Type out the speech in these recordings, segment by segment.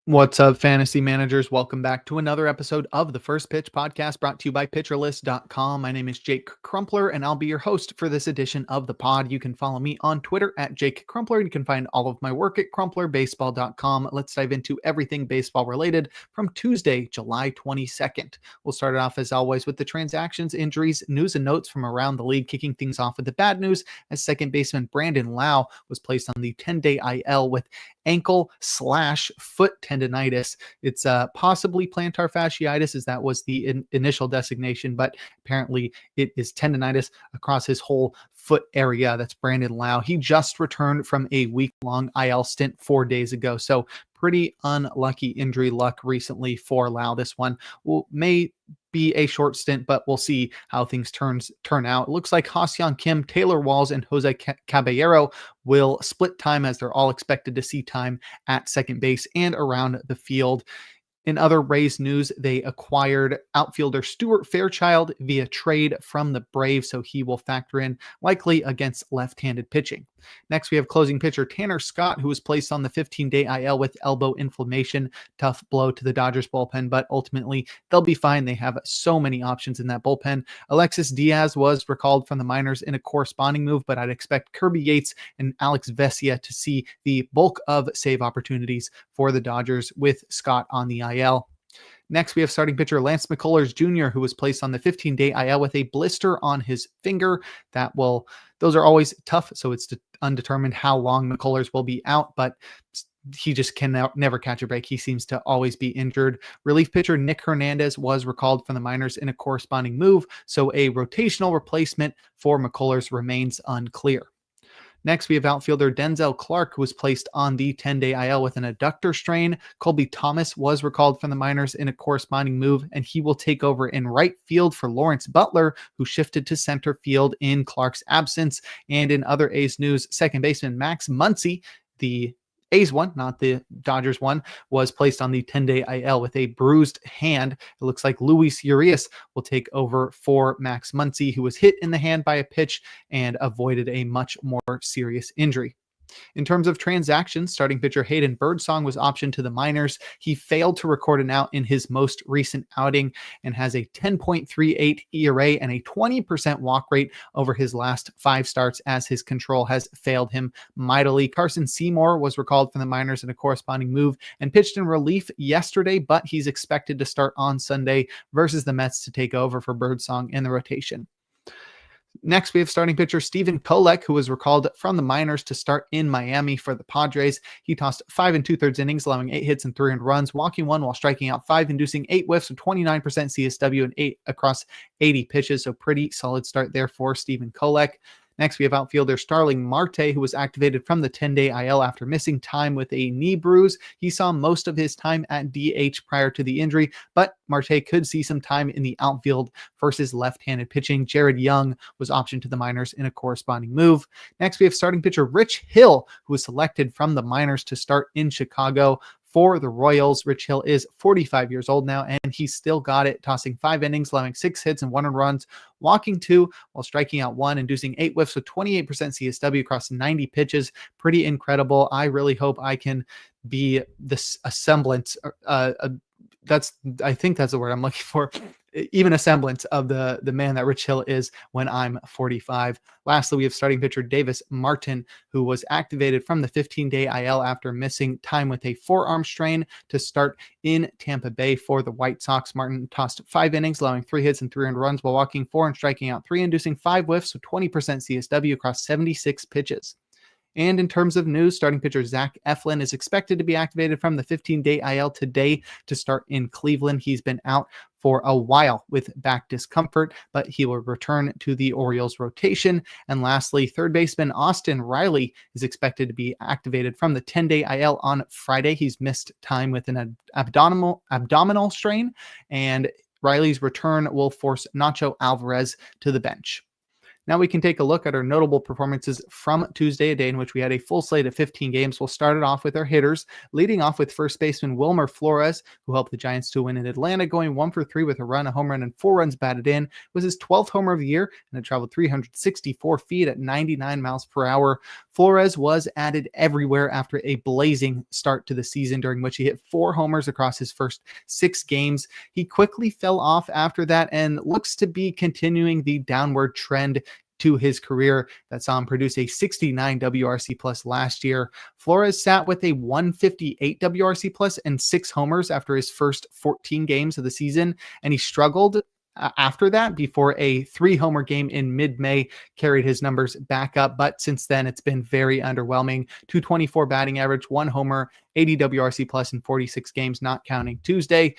What's up, fantasy managers? Welcome back to another episode of the First Pitch Podcast brought to you by PitcherList.com. My name is Jake Crumpler, and I'll be your host for this edition of the pod. You can follow me on Twitter at Jake Crumpler, and you can find all of my work at CrumplerBaseball.com. Let's dive into everything baseball related from Tuesday, July 22nd. We'll start it off, as always, with the transactions, injuries, news, and notes from around the league, kicking things off with the bad news as second baseman Brandon Lau was placed on the 10-day IL with ankle/foot tendonitis. It's possibly plantar fasciitis, as that was the initial designation, but apparently it is tendonitis across his whole foot area. That's Brandon Lau. He just returned from a week-long IL stint 4 days ago, so pretty unlucky injury luck recently for Lau. This one may be a short stint, but we'll see how things turn out. It looks like Ha-Seong Kim, Taylor Walls, and Jose Caballero will split time, as they're all expected to see time at second base and around the field. In other Rays news, they acquired outfielder Stuart Fairchild via trade from the Braves, so he will factor in likely against left-handed pitching. Next, we have closing pitcher Tanner Scott, who was placed on the 15-day IL with elbow inflammation. Tough blow to the Dodgers bullpen, but ultimately they'll be fine. They have so many options in that bullpen. Alexis Diaz was recalled from the minors in a corresponding move, but I'd expect Kirby Yates and Alex Vesia to see the bulk of save opportunities for the Dodgers with Scott on the IL. Next, we have starting pitcher Lance McCullers Jr., who was placed on the 15-day IL with a blister on his finger. Those are always tough, so it's undetermined how long McCullers will be out, but he just can never catch a break. He seems to always be injured. Relief pitcher Nick Hernandez was recalled from the minors in a corresponding move, so a rotational replacement for McCullers remains unclear. Next, we have outfielder Denzel Clark, who was placed on the 10-day IL with an adductor strain. Colby Thomas was recalled from the minors in a corresponding move, and he will take over in right field for Lawrence Butler, who shifted to center field in Clark's absence. And in other A's news, second baseman Max Muncy, the A's one, not the Dodgers one, was placed on the 10-day IL with a bruised hand. It looks like Luis Urias will take over for Max Muncy, who was hit in the hand by a pitch and avoided a much more serious injury. In terms of transactions, starting pitcher Hayden Birdsong was optioned to the minors. He failed to record an out in his most recent outing and has a 10.38 ERA and a 20% walk rate over his last 5 starts, as his control has failed him mightily. Carson Seymour was recalled from the minors in a corresponding move and pitched in relief yesterday, but he's expected to start on Sunday versus the Mets to take over for Birdsong in the rotation. Next, we have starting pitcher Stephen Kolek, who was recalled from the minors to start in Miami for the Padres. He tossed 5 2/3 innings, allowing 8 hits and 3 earned runs, walking 1 while striking out 5, inducing 8 whiffs with 29% CSW and 8 across 80 pitches. So pretty solid start there for Stephen Kolek. Next, we have outfielder Starling Marte, who was activated from the 10-day IL after missing time with a knee bruise. He saw most of his time at DH prior to the injury, but Marte could see some time in the outfield versus left-handed pitching. Jared Young was optioned to the minors in a corresponding move. Next, we have starting pitcher Rich Hill, who was selected from the minors to start in Chicago for the Royals. Rich Hill is 45 years old now, and he's still got it, tossing 5 innings, allowing 6 hits and 1 earned runs, walking 2 while striking out 1, inducing 8 whiffs with 28% CSW across 90 pitches. Pretty incredible. I really hope I can be a semblance. I think that's the word I'm looking for. Even a semblance of the man that Rich Hill is when I'm 45. Lastly, we have starting pitcher Davis Martin, who was activated from the 15-day IL after missing time with a forearm strain to start in Tampa Bay for the White Sox. Martin tossed 5 innings, allowing 3 hits and 3 earned runs while walking 4 and striking out 3, inducing 5 whiffs with 20% CSW across 76 pitches. And in terms of news, starting pitcher Zach Eflin is expected to be activated from the 15-day IL today to start in Cleveland. He's been out for a while with back discomfort, but he will return to the Orioles rotation. And lastly, third baseman Austin Riley is expected to be activated from the 10-day IL on Friday. He's missed time with an abdominal strain, and Riley's return will force Nacho Alvarez to the bench. Now we can take a look at our notable performances from Tuesday, a day in which we had a full slate of 15 games. We'll start it off with our hitters, leading off with first baseman Wilmer Flores, who helped the Giants to win in Atlanta, going 1-for-3 with a run, a home run, and 4 runs batted in. It was his 12th homer of the year, and it traveled 364 feet at 99 miles per hour. Flores was added everywhere after a blazing start to the season, during which he hit 4 homers across his first 6 games. He quickly fell off after that and looks to be continuing the downward trend to his career that saw him produce a 69 WRC plus last year. Flores sat with a 158 WRC plus and 6 homers after his first 14 games of the season, and he struggled after that before a 3-homer game in mid-May carried his numbers back up. But since then, it's been very underwhelming. 224 batting average, 1 homer, 80 WRC plus in 46 games, not counting Tuesday.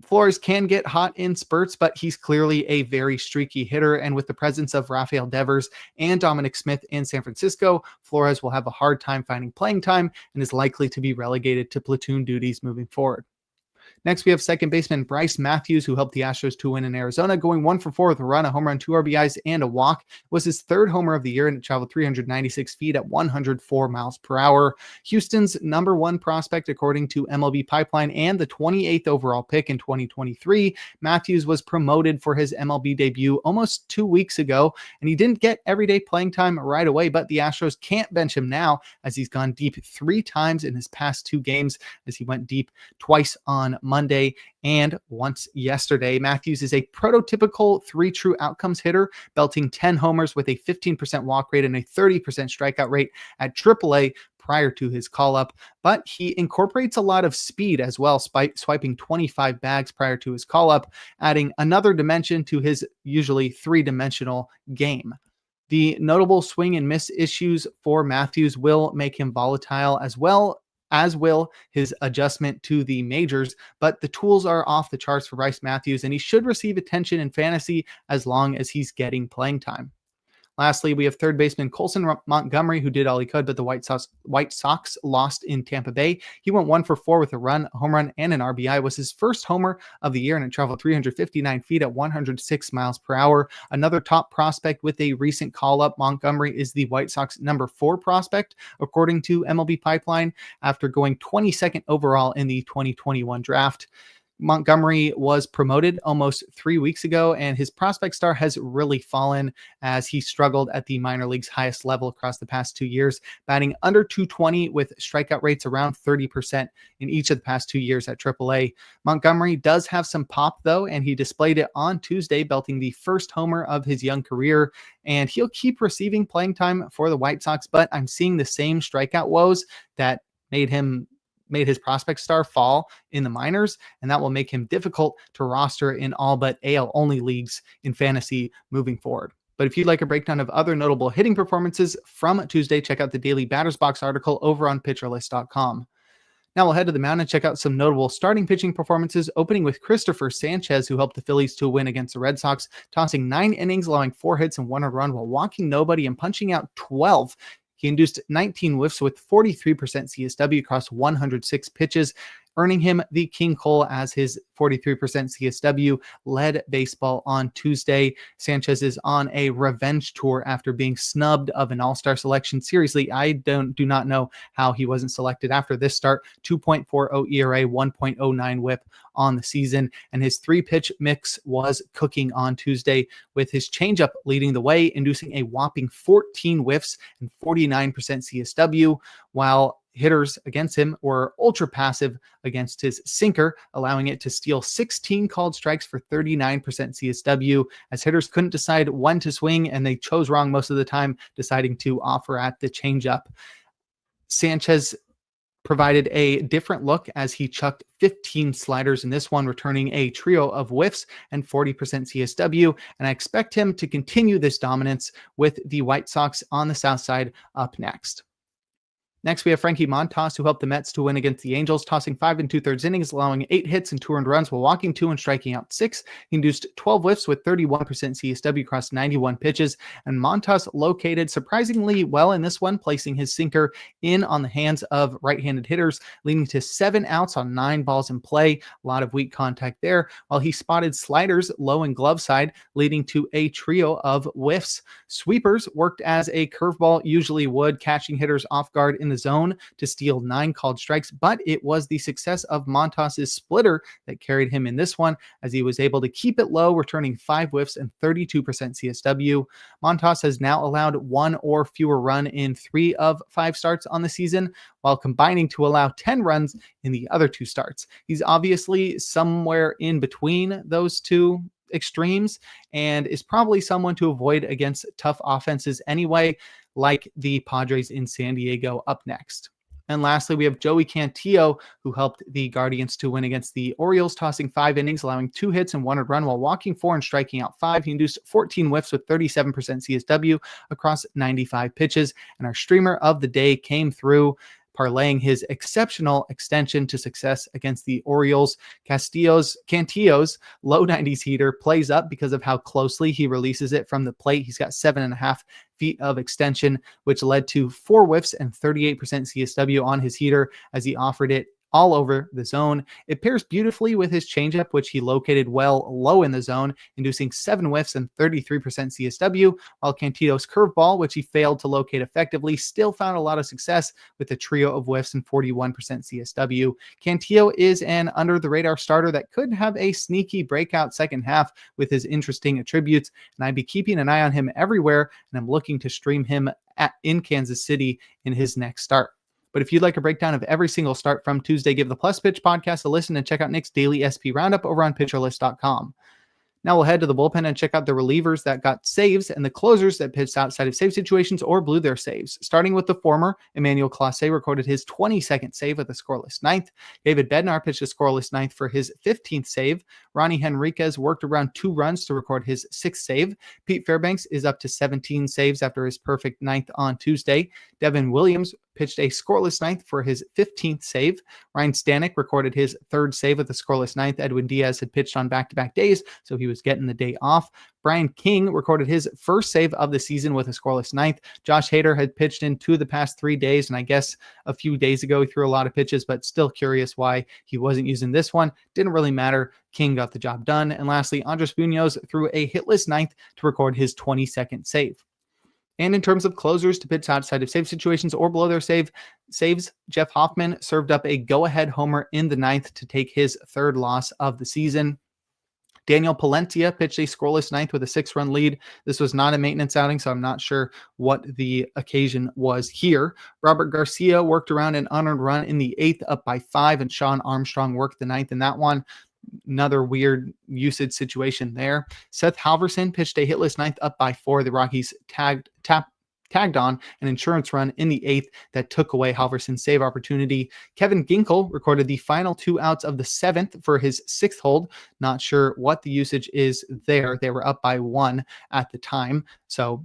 Flores can get hot in spurts, but he's clearly a very streaky hitter. And with the presence of Rafael Devers and Dominic Smith in San Francisco, Flores will have a hard time finding playing time and is likely to be relegated to platoon duties moving forward. Next, we have second baseman Bryce Matthews, who helped the Astros to win in Arizona, going 1-for-4 with a run, a home run, 2 RBIs, and a walk. It was his 3rd homer of the year, and it traveled 396 feet at 104 miles per hour. Houston's number 1 prospect, according to MLB Pipeline, and the 28th overall pick in 2023, Matthews was promoted for his MLB debut almost 2 weeks ago, and he didn't get everyday playing time right away, but the Astros can't bench him now, as he's gone deep 3 times in his past 2 games, as he went deep twice on Monday and once yesterday. Matthews is a prototypical 3 true outcomes hitter, belting 10 homers with a 15% walk rate and a 30% strikeout rate at AAA prior to his call-up, but he incorporates a lot of speed as well, swiping 25 bags prior to his call-up, adding another dimension to his usually 3-dimensional game. The notable swing and miss issues for Matthews will make him volatile, as will his adjustment to the majors, but the tools are off the charts for Bryce Matthews, and he should receive attention in fantasy as long as he's getting playing time. Lastly, we have third baseman Colson Montgomery, who did all he could, but the White Sox lost in Tampa Bay. He went 1-for-4 with a run, a home run, and an RBI. It was his first homer of the year, and it traveled 359 feet at 106 miles per hour. Another top prospect with a recent call-up, Montgomery is the White Sox number 4 prospect, according to MLB Pipeline, after going 22nd overall in the 2021 draft. Montgomery was promoted almost 3 weeks ago, and his prospect star has really fallen as he struggled at the minor league's highest level across the past 2 years, batting under 220 with strikeout rates around 30% in each of the past 2 years at AAA. Montgomery does have some pop, though, and he displayed it on Tuesday, belting the first homer of his young career, and he'll keep receiving playing time for the White Sox, but I'm seeing the same strikeout woes that made his prospect star fall in the minors, and that will make him difficult to roster in all but AL only leagues in fantasy moving forward. But if you'd like a breakdown of other notable hitting performances from Tuesday, check out the daily Batters Box article over on pitcherlist.com. Now we'll head to the mound and check out some notable starting pitching performances, opening with Christopher Sanchez, who helped the Phillies to win against the Red Sox, tossing 9 innings, allowing 4 hits and 1 run while walking nobody and punching out 12. He induced 19 whiffs with 43% CSW across 106 pitches, earning him the King Cole as his 43% CSW led baseball on Tuesday. Sanchez is on a revenge tour after being snubbed of an all-star selection. Seriously, I do not know how he wasn't selected after this start. 2.40 ERA, 1.09 whip on the season, and his 3-pitch mix was cooking on Tuesday, with his changeup leading the way, inducing a whopping 14 whiffs and 49% CSW, while hitters against him were ultra passive against his sinker, allowing it to steal 16 called strikes for 39% CSW, as hitters couldn't decide when to swing, and they chose wrong most of the time, deciding to offer at the changeup. Sanchez provided a different look as he chucked 15 sliders in this one, returning a trio of whiffs and 40% CSW, and I expect him to continue this dominance with the White Sox on the south side up next. Next, we have Frankie Montas, who helped the Mets to win against the Angels, tossing 5 2/3 innings, allowing 8 hits and 2 earned runs while walking 2 and striking out 6. He induced 12 whiffs with 31% CSW across 91 pitches, and Montas located surprisingly well in this one, placing his sinker in on the hands of right-handed hitters, leading to 7 outs on 9 balls in play. A lot of weak contact there, while he spotted sliders low and glove side, leading to a trio of whiffs. Sweepers worked as a curveball usually would, catching hitters off guard in the zone to steal 9 called strikes, but it was the success of Montas's splitter that carried him in this one, as he was able to keep it low, returning 5 whiffs and 32% CSW. Montas has now allowed 1 or fewer run in 3 of 5 starts on the season, while combining to allow 10 runs in the other 2 starts. He's obviously somewhere in between those two extremes and is probably someone to avoid against tough offenses anyway, like the Padres in San Diego up next. And lastly, we have Joey Cantillo, who helped the Guardians to win against the Orioles, tossing 5 innings, allowing 2 hits and 1 earned run while walking 4 and striking out 5. He induced 14 whiffs with 37% CSW across 95 pitches. And our streamer of the day came through, parlaying his exceptional extension to success against the Orioles. Cantillo's low 90s heater plays up because of how closely he releases it from the plate. He's got 7.5 feet of extension, which led to 4 whiffs and 38% CSW on his heater as he offered it all over the zone. It pairs beautifully with his changeup, which he located well low in the zone, inducing 7 whiffs and 33% CSW, while Cantillo's curveball, which he failed to locate effectively, still found a lot of success with a trio of whiffs and 41% CSW. Cantillo is an under-the-radar starter that could have a sneaky breakout second half with his interesting attributes, and I'd be keeping an eye on him everywhere, and I'm looking to stream him in Kansas City in his next start. But if you'd like a breakdown of every single start from Tuesday, give the Plus Pitch podcast a listen and check out Nick's daily SP roundup over on PitcherList.com. Now we'll head to the bullpen and check out the relievers that got saves and the closers that pitched outside of save situations or blew their saves. Starting with the former, Emmanuel Clase recorded his 22nd save with a scoreless ninth. David Bednar pitched a scoreless ninth for his 15th save. Ronnie Henriquez worked around 2 runs to record his 6th save. Pete Fairbanks is up to 17 saves after his perfect ninth on Tuesday. Devin Williams pitched a scoreless ninth for his 15th save. Ryan Stanek recorded his 3rd save with a scoreless ninth. Edwin Diaz had pitched on back-to-back days, so he was getting the day off. Brian King recorded his 1st save of the season with a scoreless ninth. Josh Hader had pitched in 2 of the past 3 days, and I guess a few days ago he threw a lot of pitches, but still curious why he wasn't using this one. Didn't really matter. King got the job done. And lastly, Andres Munoz threw a hitless ninth to record his 22nd save. And in terms of closers to pitch outside of save situations or below their saves, Jeff Hoffman served up a go-ahead homer in the 9th to take his 3rd loss of the season. Daniel Palencia pitched a scoreless 9th with a 6-run lead. This was not a maintenance outing, so I'm not sure what the occasion was here. Robert Garcia worked around an unearned run in the 8th, up by 5, and Sean Armstrong worked the 9th in that one. Another weird usage situation there. Seth Halverson pitched a hitless 9th, up by 4. The Rockies tagged on an insurance run in the 8th that took away Halverson's save opportunity. Kevin Ginkel recorded the final 2 outs of the 7th for his 6th hold. Not sure what the usage is there. They were up by 1 at the time, so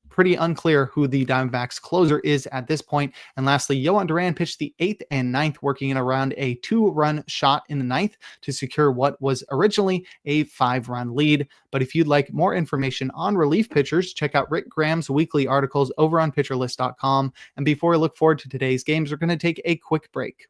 pretty unclear who the Diamondbacks closer is at this point. And lastly, Yohan Duran pitched the 8th and 9th, working in around a 2-run shot in the 9th to secure what was originally a 5-run lead. But if you'd like more information on relief pitchers, check out Rick Graham's weekly articles over on PitcherList.com. And before we look forward to today's games, we're going to take a quick break.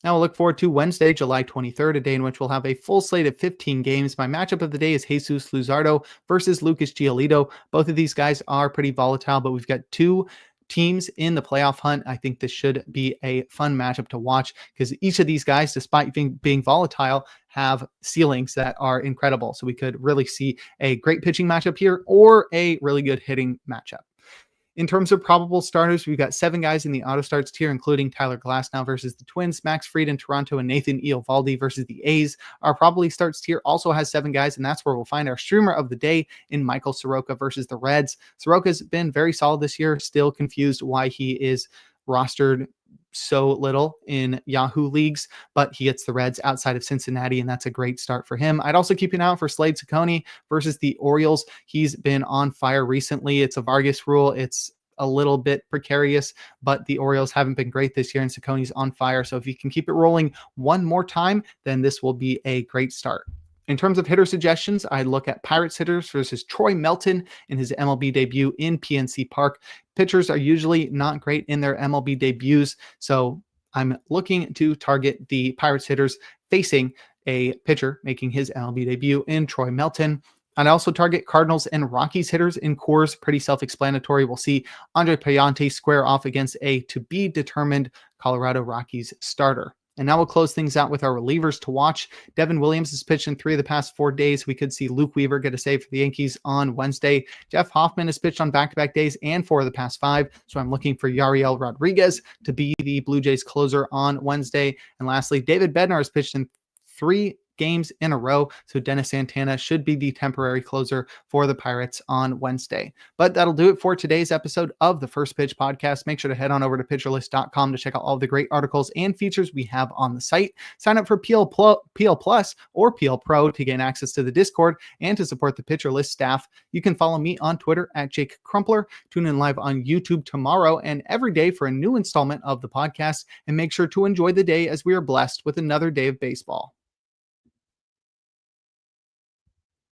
Now we'll look forward to Wednesday, July 23rd, a day in which we'll have a full slate of 15 games. My matchup of the day is Jesus Luzardo versus Lucas Giolito. Both of these guys are pretty volatile, but we've got 2 teams in the playoff hunt. I think this should be a fun matchup to watch because each of these guys, despite being volatile, have ceilings that are incredible. So we could really see a great pitching matchup here or a really good hitting matchup. In terms of probable starters, we've got 7 guys in the auto starts tier, including Tyler Glasnow versus the Twins, Max Fried in Toronto, and Nathan Eovaldi versus the A's. Our probably starts tier also has 7 guys, and that's where we'll find our streamer of the day in Michael Soroka versus the Reds. Soroka's been very solid this year, still confused why he is rostered so little in Yahoo leagues, but he gets the Reds outside of Cincinnati, and that's a great start for him. I'd also keep an eye out for Slade Ciccone versus the Orioles. He's been on fire recently. It's a Vargas rule. It's a little bit precarious, but the Orioles haven't been great this year and Saucony's on fire. So if you can keep it rolling one more time, then this will be a great start. In terms of hitter suggestions, I look at Pirates hitters versus Troy Melton in his MLB debut in PNC Park. Pitchers are usually not great in their MLB debuts, so I'm looking to target the Pirates hitters facing a pitcher making his MLB debut in Troy Melton. I'd also target Cardinals and Rockies hitters in Coors. Pretty self-explanatory. We'll see Andre Payante square off against a to-be-determined Colorado Rockies starter. And now we'll close things out with our relievers to watch. Devin Williams has pitched in 3 of the past 4 days. We could see Luke Weaver get a save for the Yankees on Wednesday. Jeff Hoffman has pitched on back-to-back days and 4 of the past 5. So I'm looking for Yariel Rodriguez to be the Blue Jays closer on Wednesday. And lastly, David Bednar has pitched in 3 games in a row. So Dennis Santana should be the temporary closer for the Pirates on Wednesday. But that'll do it for today's episode of the First Pitch Podcast. Make sure to head on over to pitcherlist.com to check out all the great articles and features we have on the site. Sign up for PL Plus or PL Pro to gain access to the Discord and to support the Pitcher List staff. You can follow me on Twitter at Jake Crumpler. Tune in live on YouTube tomorrow and every day for a new installment of the podcast. And make sure to enjoy the day as we are blessed with another day of baseball.